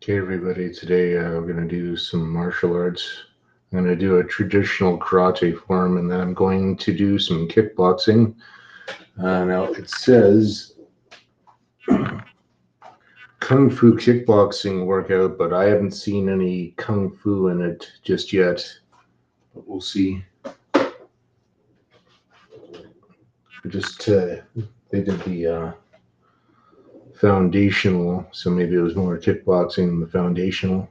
Okay, everybody, today we're going to do some martial arts. I'm going to do a traditional karate form and then I'm going to do some kickboxing. Now it says Kung Fu kickboxing workout, but I haven't seen any Kung Fu in it just yet. But we'll see. Just they did the foundational, so maybe it was more kickboxing than the foundational.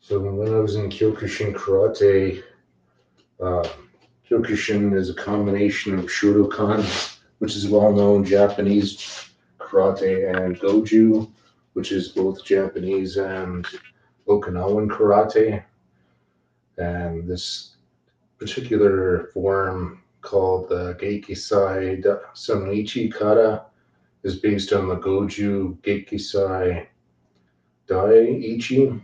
So when I was in Kyokushin karate, uh, Kyokushin is a combination of Shotokan, which is well-known Japanese karate, and Goju, which is both Japanese and Okinawan karate. And this particular form, called the Gekisai sono Ichi Kata, is based on the Goju Gekisai Ichi.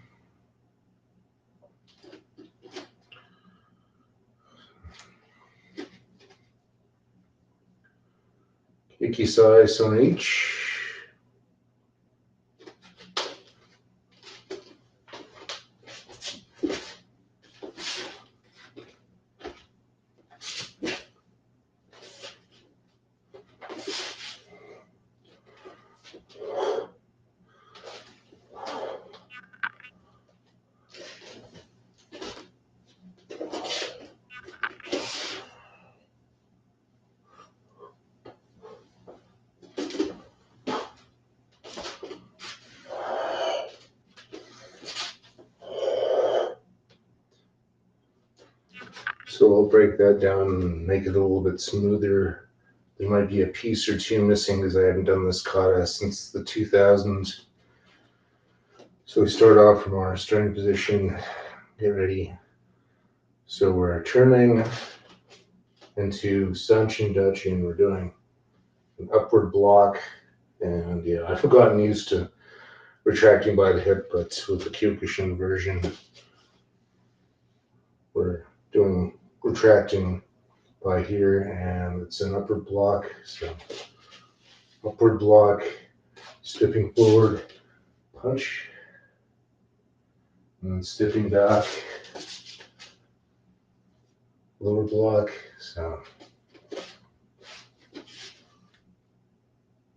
Gekisai sono Ichi. So I'll break that down and make it a little bit smoother. There might be a piece or two missing because I haven't done this kata since the 2000s. So we start off from our starting position, get ready. So we're turning into Sanchin Dachi and we're doing an upward block. And yeah, I've gotten used to retracting by the hip, but with the Kyokushin version, we're doing retracting by here, and it's an upward block. So upward block, stepping forward, punch, and then stepping back, lower block. So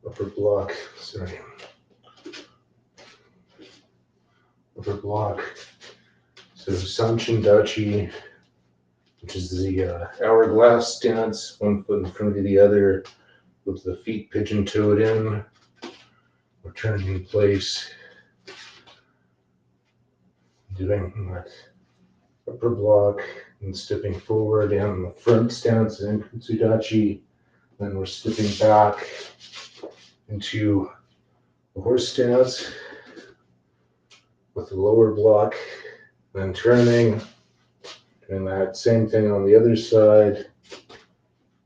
upper block, sorry, upper block. So Sanchin Dachi, which is the hourglass stance, one foot in front of the other, with the feet pigeon-toed in. We're turning in place, doing that upper block and stepping forward and the front stance in Kutsudachi. Then we're stepping back into the horse stance with the lower block, then turning, doing that same thing on the other side,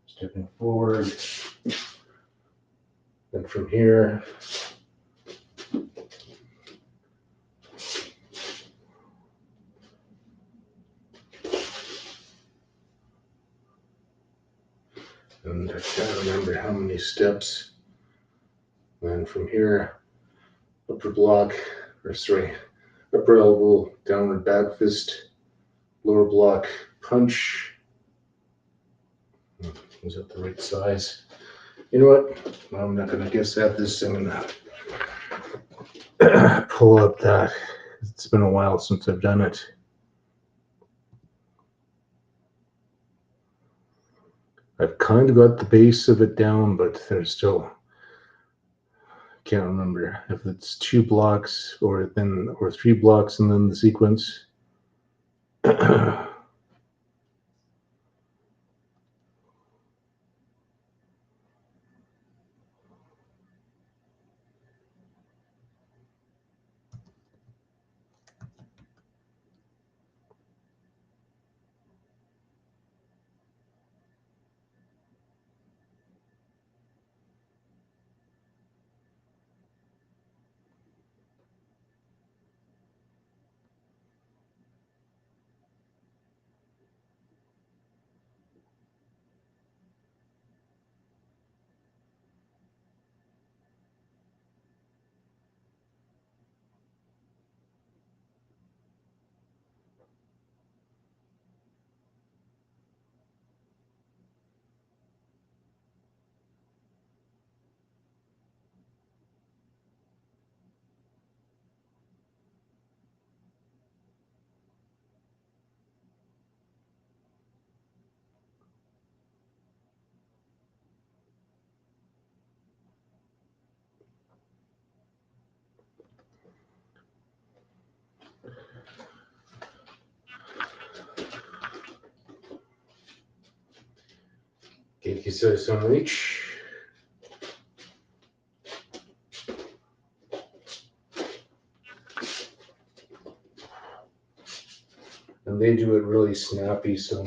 stepping forward. Then from here, and I can't remember how many steps. Then from here, upper block, or sorry, upper elbow, downward back fist, lower block, punch. Was that the right size? You know what? I'm not going to guess at this. I'm going to pull up that. It's been a while since I've done it. I've kind of got the base of it down, but there's still, can't remember if it's 2 blocks or 3 blocks and then the sequence. Gekisai sono Ichi. And they do it really snappy, so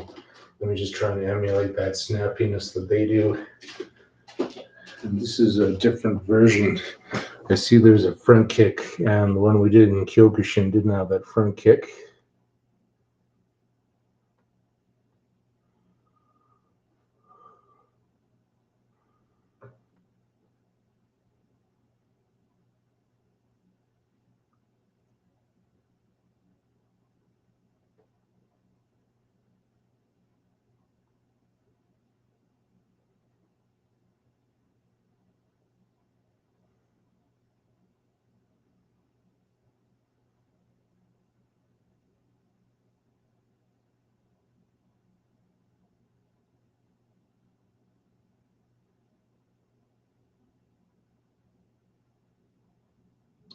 let me just try and emulate that snappiness that they do. And this is a different version. I see there's a front kick, and the one we did in Kyokushin didn't have that front kick.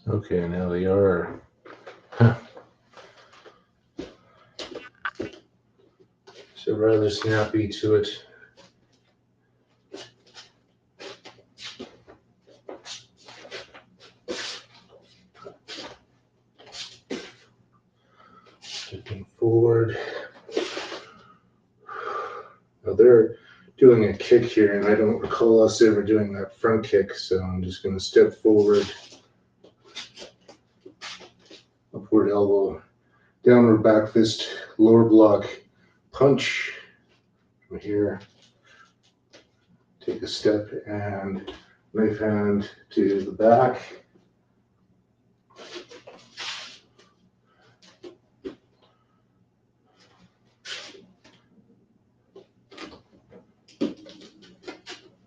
Okay, now they are. So rather snappy to it. Stepping forward. Now they're doing a kick here, and I don't recall us ever doing that front kick, so I'm just going to step forward. Upward elbow, downward back fist, lower block, punch from here. Take a step and knife hand to the back.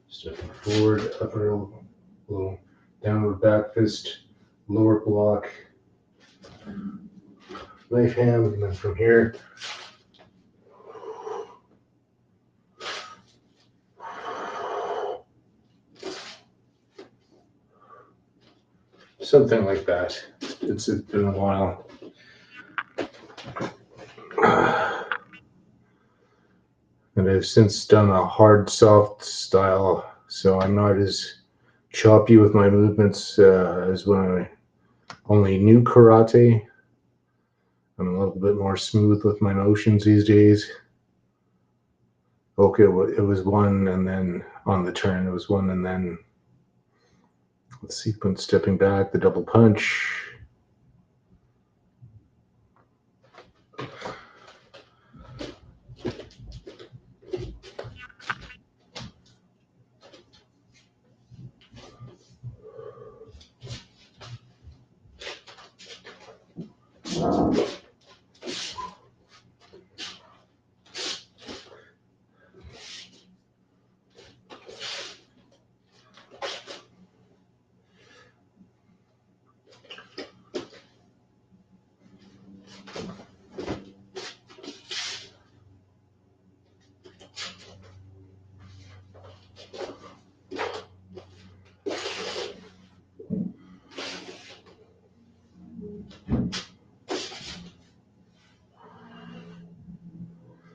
Stepping forward, upper elbow, downward back fist, lower block, knife hand, and then from here, something like that. It's been a while. And I've since done a hard, soft style, so I'm not as choppy with my movements as when I only knew karate. I'm a little bit more smooth with my motions these days. Okay, it was one, and then on the turn, it was one, and then the sequence stepping back, the double punch.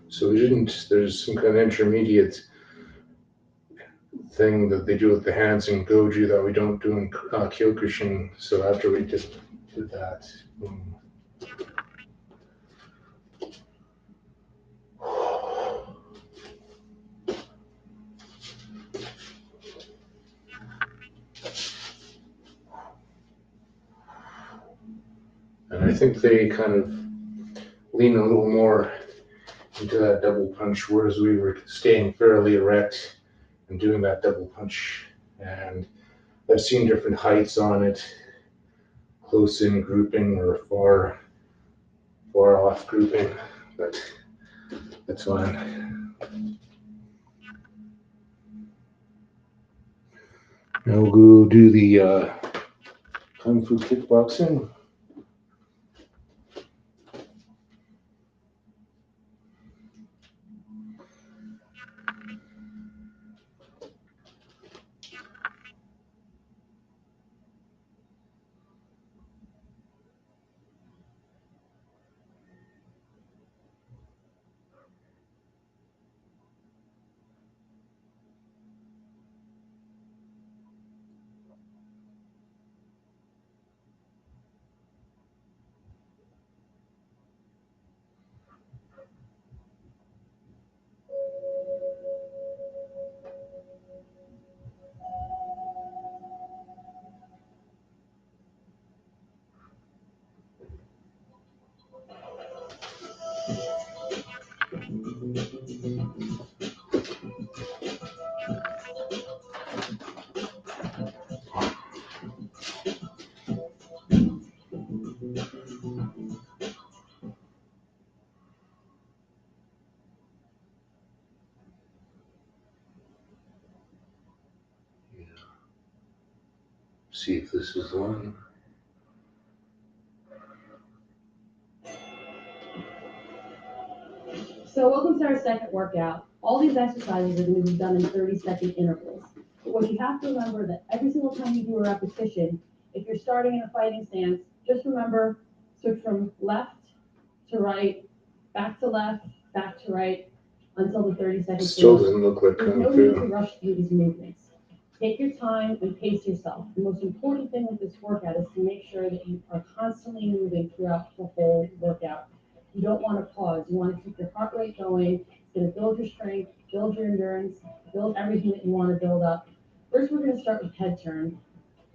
So we didn't, there's some kind of intermediate thing that they do with the hands in Goju that we don't do in Kyokushin. So after we did that, and I think they kind of lean a little more into that double punch, whereas we were staying fairly erect and doing that double punch. And I've seen different heights on it, close in grouping or far off grouping, but that's fine. Now we'll go do the Kung Fu Kickboxing. see if this is the one. So welcome to our second workout. All these exercises are going to be done in 30-second intervals. But what you have to remember that every single time you do a repetition, if you're starting in a fighting stance, just remember, switch from left to right, back to left, back to right, until the 30 seconds. Still doesn't look like There's Kung no need to Fu. rush through these movements. Take your time and pace yourself. The most important thing with this workout is to make sure that you are constantly moving throughout the whole workout. You don't want to pause. You want to keep your heart rate going. It's going to build your strength, build your endurance, build everything that you want to build up. First, we're going to start with head turn.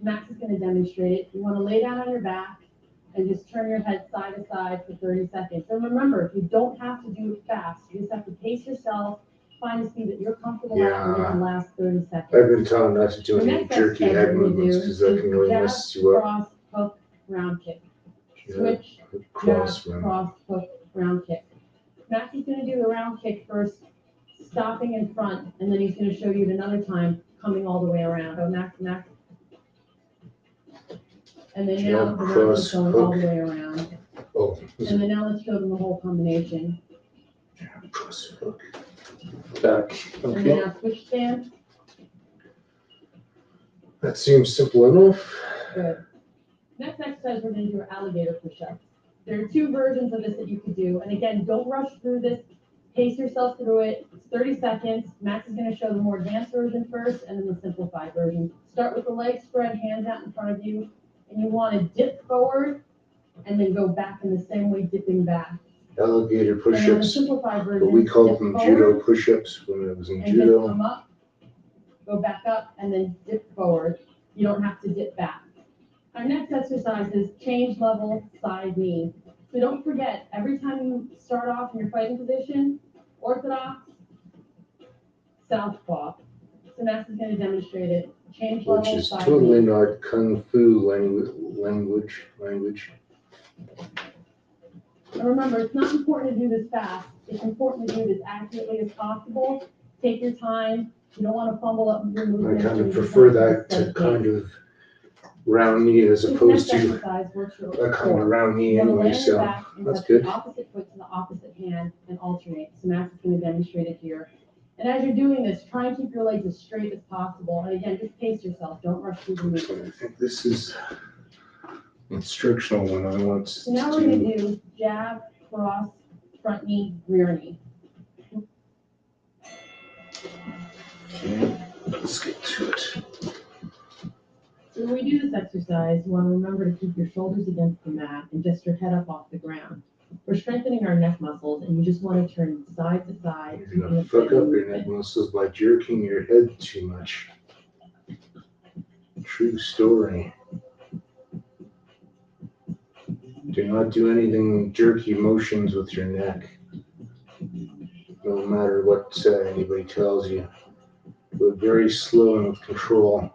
Max is going to demonstrate it. You want to lay down on your back and just turn your head side to side for 30 seconds. And remember, you don't have to do it fast. You just have to pace yourself, find a speed that you're comfortable at, and it can last 30 seconds. I've been taught not to do The any next jerky exercise head we're gonna movements do because that is can really jab, mess you up. cross, hook, round kick. Yeah, Switch, cross jab, run. cross, hook, round kick. Max is going to do the round kick first, stopping in front, and then he's going to show you it another time, coming all the way around. Oh, Max. And then now Jab, the round cross, is going all hook. the way around. Oh, And then now let's show them the whole combination. jab, cross, hook. Back. And then Okay. now switch stance. That seems simple enough. Good. Next exercise, we're going to do are alligator push-ups. There are two versions of this that you could do. And again, don't rush through this. Pace yourself through it. It's 30 seconds. Max is going to show the more advanced version first and then the simplified version. Start with the legs spread, hands out in front of you. And you want to dip forward and then go back in the same way, dipping back. Alligator And then the push-ups. simplified version, But we called dip them forward judo push-ups when I was in and just judo. come up, go back up, and then dip forward. You don't have to dip back. Our next exercise is change level side knee. So don't forget, every time you start off in your fighting position, orthodox, southpaw. So Max is going to demonstrate it. Change Which level is side totally knee. not Kung Fu language. And remember, it's not important to do this fast. It's important to do this accurately as possible. Take your time. You don't want to fumble up your I movement. kind and of you prefer just want that to steady kind pace. of round knee as This opposed next to exercise works your a kind of core. round knee You want to lay anyway, on your so back and that's touch good. the opposite foot to the opposite hand and alternate. So Max is going to demonstrate it here. And as you're doing this, try and keep your legs as straight as possible. And again, just pace yourself. Don't rush through the movement. I think this is instructional one. I want So now we're going to. to do jab, cross, front knee, rear knee. Okay, let's get to it. So when we do this exercise, you want to remember to keep your shoulders against the mat and just your head up off the ground. We're strengthening our neck muscles, and you just want to turn side to side. You're gonna fuck up your neck muscles by jerking your head too much. True story. Do not do anything jerky motions with your neck. No matter what anybody tells you. But very slow and with control.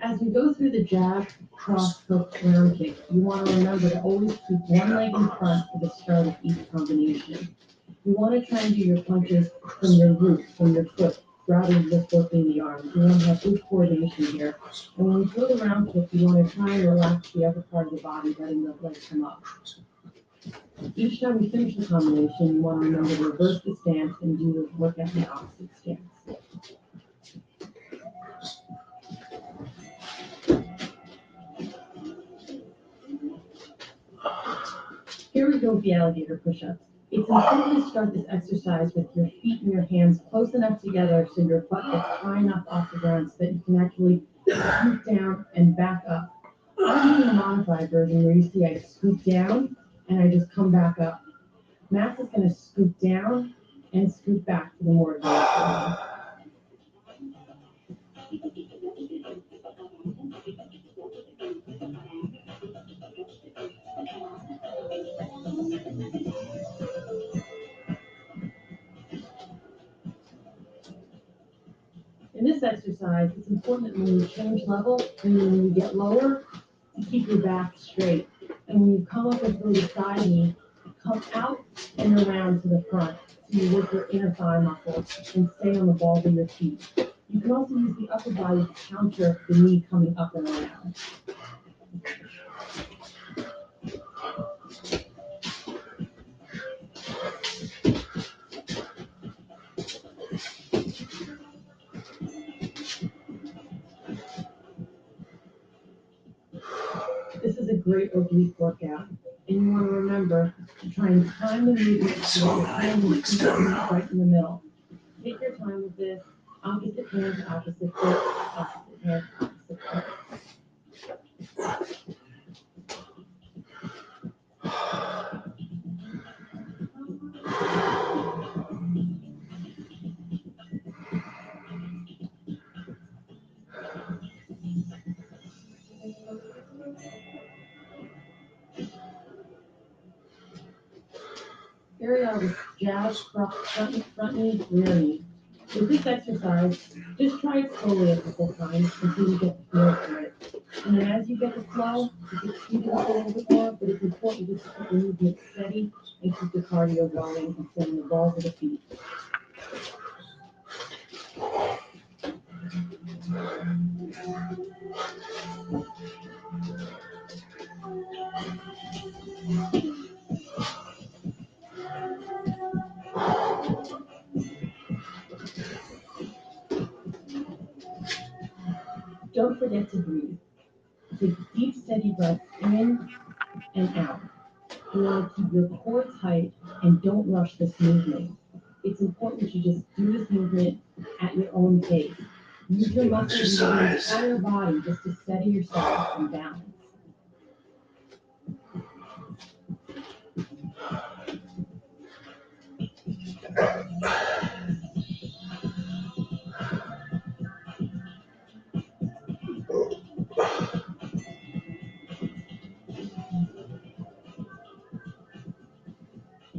As we go through the jab, cross, hook, round kick, you want to remember to always keep one leg in front for the start of each combination. You want to try and do your punches from your root, from your foot, rather than just working the arms. You want to have good coordination here. And when you throw the round kick, you want to try and relax the upper part of the body, letting the legs come up. Each time we finish the combination, you want to remember to reverse the stance and do the workout in the opposite stance. Here we go with the alligator push-ups. It's important to start this exercise with your feet and your hands close enough together so your butt gets high enough off the ground so that you can actually scoop down and back up. I'm doing the modified version where you see I scoop down and I just come back up. Max is going to scoop down and scoop back to the more advanced version. In this exercise, it's important that when you change level and when you get lower, you keep your back straight. And when you come up and throw the side knee, Come out and around to the front so you work your inner thigh muscles and stay on the balls of your feet. You can also use the upper body to counter the knee coming up and around. This is a great oblique workout, and you want to remember to try and time the movement so that your hand and feet meet right in the middle. Take your time with this. Opposite hand, opposite foot, opposite hand, opposite foot. Here we are with jab, front knee, rear knee. With this exercise, just try it slowly a couple times until you get the feel for it. And then as you get the flow, you can speed it up a little bit more, but it's important just to keep the movement steady and keep the cardio going and sending the balls of the feet. Don't forget to breathe. Take deep, steady breaths in and out. You want to keep your core tight and don't rush this movement. It's important that you just do this movement at your own pace. Use your muscles and your entire body just to steady yourself and balance.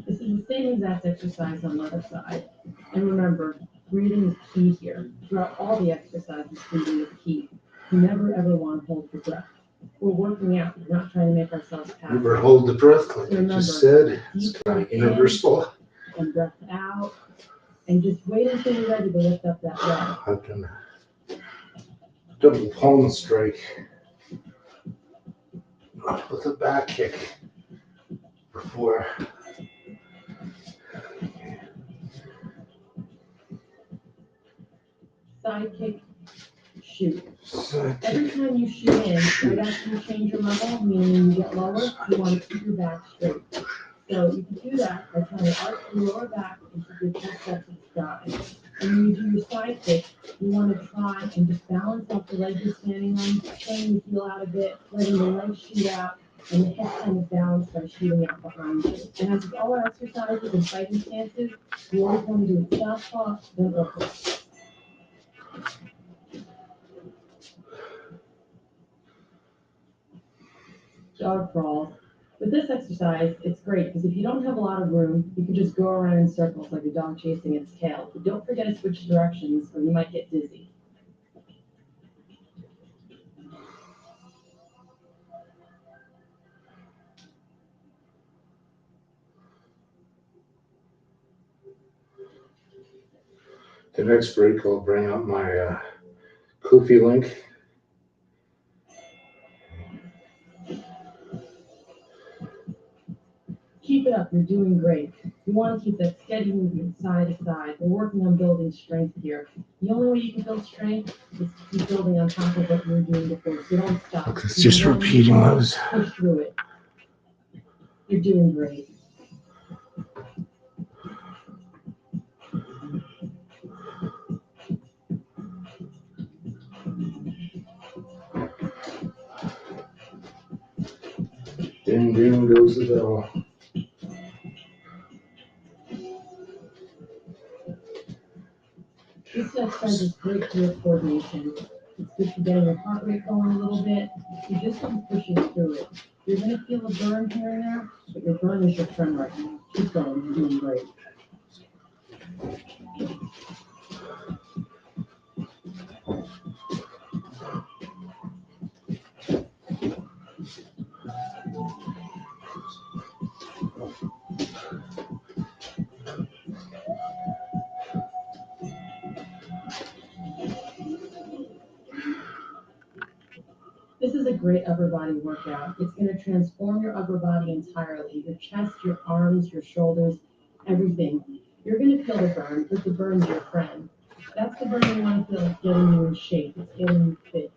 This is the same exact exercise on the other side. And remember, breathing is key here. Throughout all the exercises, breathing is key. You never ever want to hold your breath. We're working out, we're not trying to make ourselves passive. Never hold the breath, like So I just said. It's deep kind of breath in universal. and breath out. And just wait until you're ready to lift up that leg. I've done a double palm strike with a back kick before. Side kick, shoot. Side Every kick. time you shoot in, right after you change your level, meaning you get lower, you want to keep your back straight. So you can do that by trying to arch your lower back and keep your chest up to the sky. And when you do your side kick, you want to try and just balance off the leg you're standing on, turning the heel out a bit, letting the legs shoot out, and the hip kind of balance by shooting out behind you. And as with all our exercises and fighting stances, you always want to do it southpaw, then upward. Dog crawls. With this exercise, it's great because if you don't have a lot of room, you can just go around in circles like a dog chasing its tail. But don't forget to switch directions or you might get dizzy. The next break, I'll bring out my Kofi link. Keep it up, you're doing great. You want to keep that steady movement side to side. We're working on building strength here. The only way you can build strength is to keep building on top of what you were doing before. So don't stop. It's just repeating those. Push through it. You're doing great. Ding, ding goes the bell. This exercise is great for your coordination. It's good for getting your heart rate going a little bit. You just keep pushing through it. You're going to feel a burn here and there, but your burn is your friend right now. Keep going. You're doing great. This is a great upper body workout. It's going to transform your upper body entirely, your chest, your arms, your shoulders, everything. You're going to feel the burn, but the burn's your friend. That's the burn you want to feel. It's getting you in shape. It's getting you fit.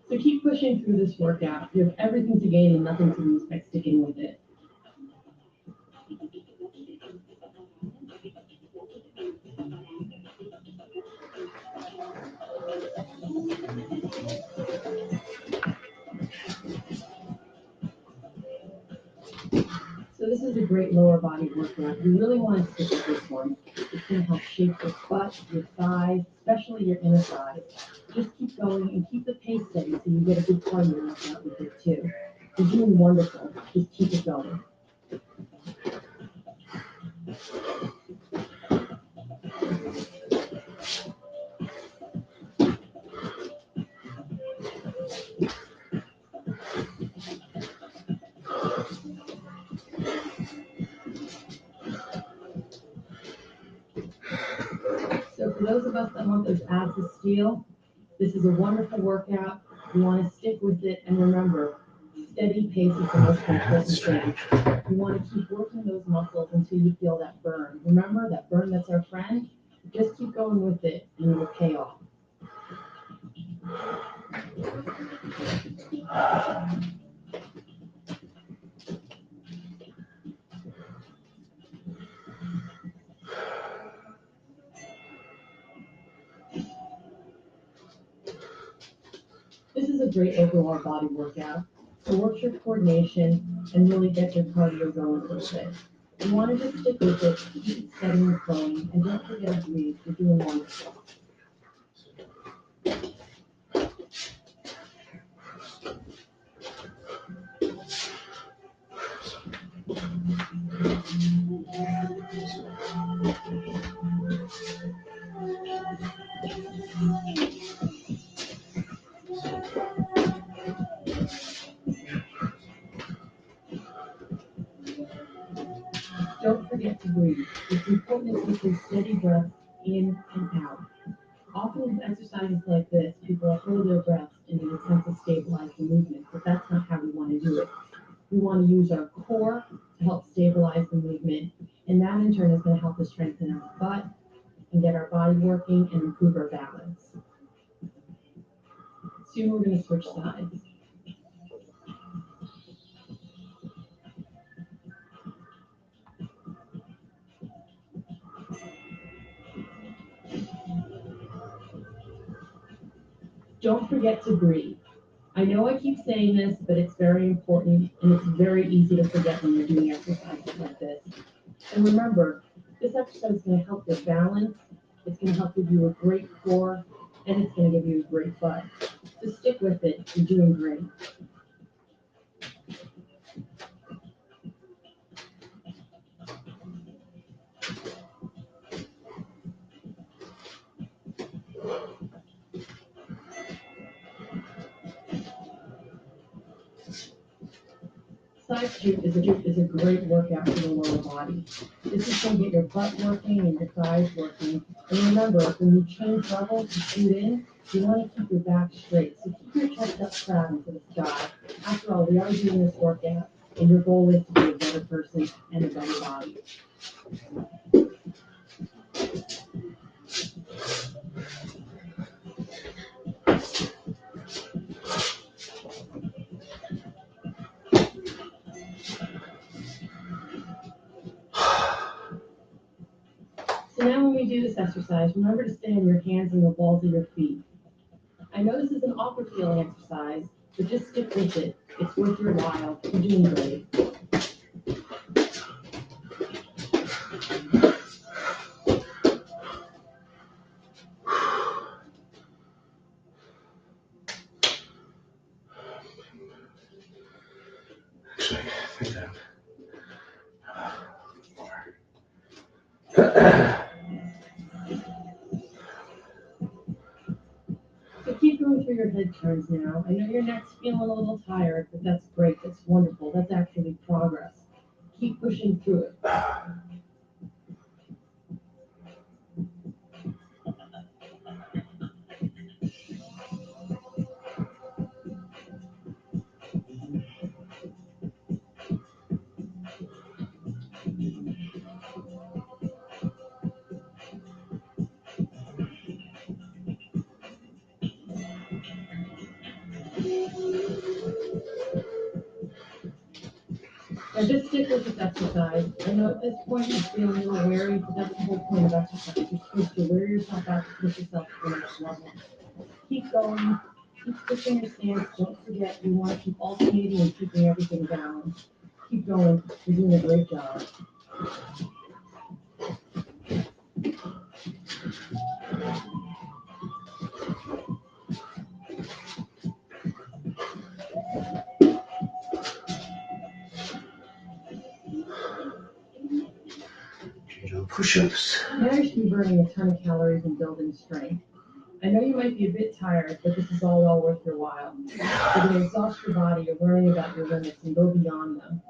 So keep pushing through this workout. You have everything to gain and nothing to lose by sticking with it. So this is a great lower body workout. You really want to stick with this one. It's going to help shape your butt, your thighs, especially your inner thighs. Just keep going and keep the pace steady so you get a good cardio workout with it too. You're doing wonderful. Just keep it going. So for those of us that want those abs of steel, this is a wonderful workout. You want to stick with it, and remember, steady pace is the most important thing. You want to keep working those muscles until you feel that burn. Remember that burn that's our friend? Just keep going with it, and it will pay off. This is a great overall body workout. So work your coordination and really get your cardio going a little bit. You want to just stick with it, keep it steady and flowing, and don't forget to breathe. You're doing wonderful. Don't forget to breathe. It's important to take a steady breath in and out. Often with exercises like this, people hold their breaths in an attempt to stabilize the movement, but that's not how we want to do it. We want to use our core to help stabilize the movement, and that in turn is going to help us strengthen our butt and get our body working and improve our balance. Soon we're going to switch sides. Don't forget to breathe. I know I keep saying this, but it's very important and it's very easy to forget when you're doing exercises like this. And remember, this exercise is going to help your balance, it's going to help give you a great core, and it's going to give you a great butt. So stick with it, you're doing great. Side stoop is a great workout for the lower body. This is going to get your butt working and your thighs working. And remember, when you change levels to shoot in, you want to keep your back straight. So keep your chest up proud into the sky. After all, we are doing this workout, and your goal is to be a better person and a better body. So now when we do this exercise, remember to stay on your hands and the balls of your feet. I know this is an awkward feeling exercise, but just stick with it. It's worth your while. You're doing great. Actually, I think So keep going through your head turns now. I know your neck's feeling a little tired, but that's great. That's wonderful. That's actually progress. Keep pushing through it. Now just stick with this exercise. I know at this point you feel a little wary, but that's the whole point of exercise. You're supposed to wear yourself out to push yourself to the next level. Keep going, keep switching your stance. Don't forget you want to keep alternating and keeping everything balanced. Keep going. You're doing a great job. Push-ups. Now you should be burning a ton of calories and building strength. I know you might be a bit tired, but this is all well worth your while. You're going to exhaust your body, you're learning about your limits and go beyond them.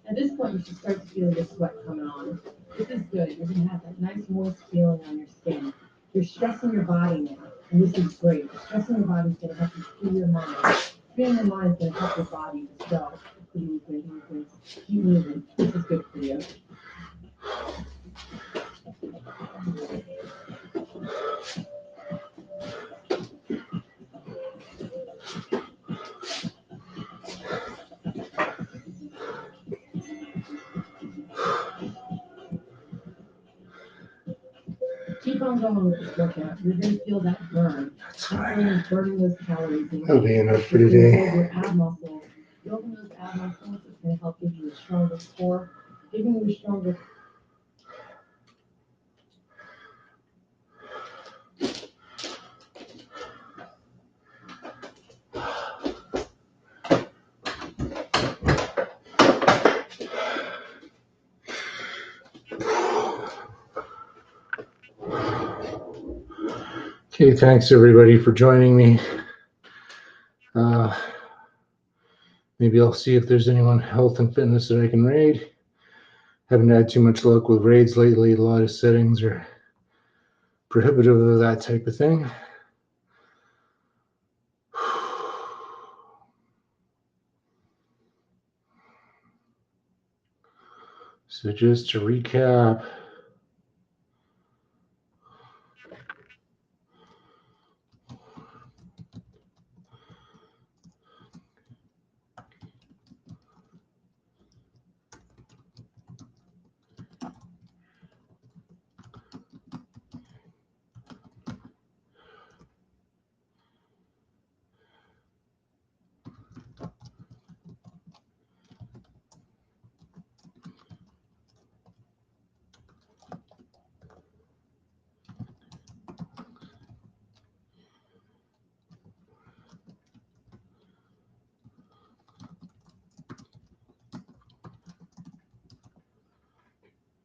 At this point, you should start to feel the sweat coming on. This is good. You're going to have that nice moist feeling on your skin. You're stressing your body now, and this is great. Stressing your body is going to help you free your mind. Freeing your mind is going to help your body just go. Movement. Keep moving. This is good for you. Keep on going with this workout. You're going to feel that burn. That burn is burning those calories. That'll be enough for Build today. your ab muscles. Building those ab muscles is going to help give you a stronger core, giving you a stronger. Okay, thanks everybody for joining me. Maybe I'll see if there's anyone health and fitness that I can raid. Haven't had too much luck with raids lately. A lot of settings are prohibitive of that type of thing. So just to recap,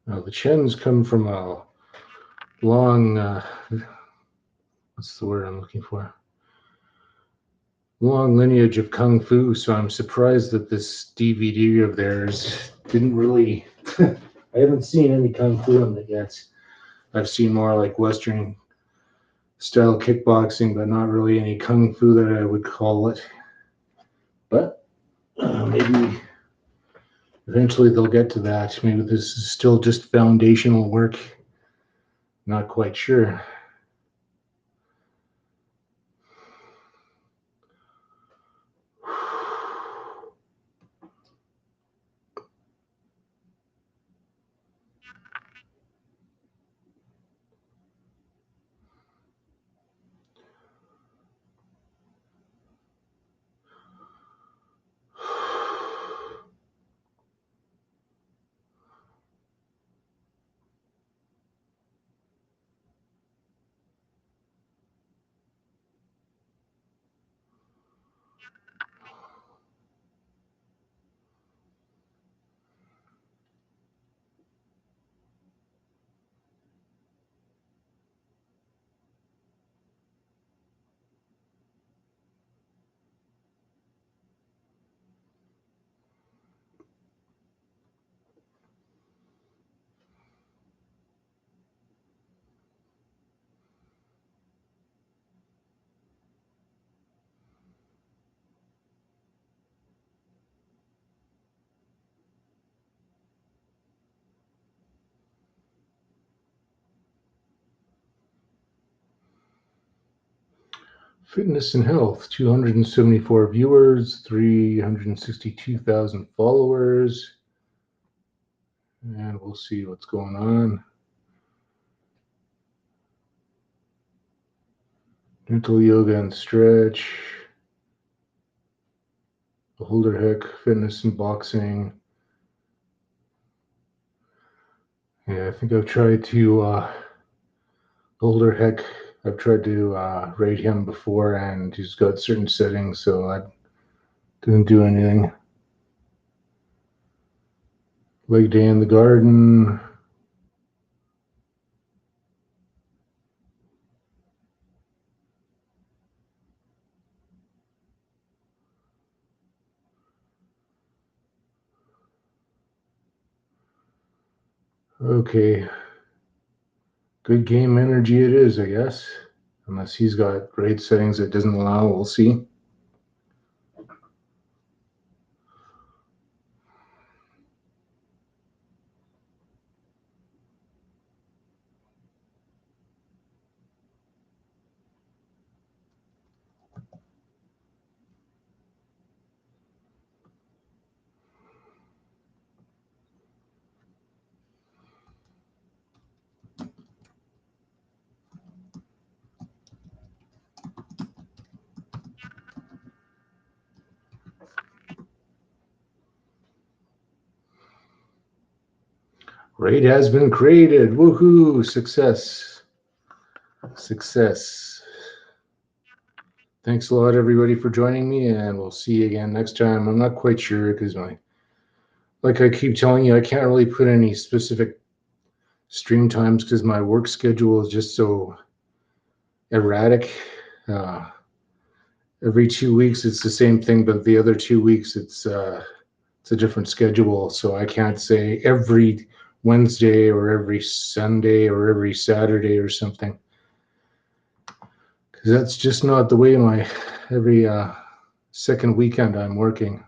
now the Chens come from a long, what's the word I'm looking for? Long lineage of Kung Fu, so I'm surprised that this DVD of theirs didn't really, I haven't seen any Kung Fu in it yet. I've seen more like Western style kickboxing, but not really any Kung Fu that I would call it. But maybe eventually they'll get to that. Maybe this is still just foundational work. Not quite sure. Fitness and health, 274 viewers, 362,000 followers. And we'll see what's going on. Gentle yoga and stretch. Holder Heck, fitness and boxing. Yeah, I think I've tried to Holder Heck. I've tried to rate him before, and he's got certain settings, so I didn't do anything. Leg day in the garden. Okay. Good game energy it is, I guess. Unless he's got great settings that doesn't allow, we'll see. Raid has been created. Woohoo! Success. Success. Thanks a lot, everybody, for joining me, and we'll see you again next time. I'm not quite sure because like I keep telling you, I can't really put any specific stream times because my work schedule is just so erratic. Every 2 weeks it's the same thing, but the other 2 weeks it's a different schedule. So I can't say every Wednesday or every Sunday or every Saturday or something, because that's just not the way my every second weekend I'm working.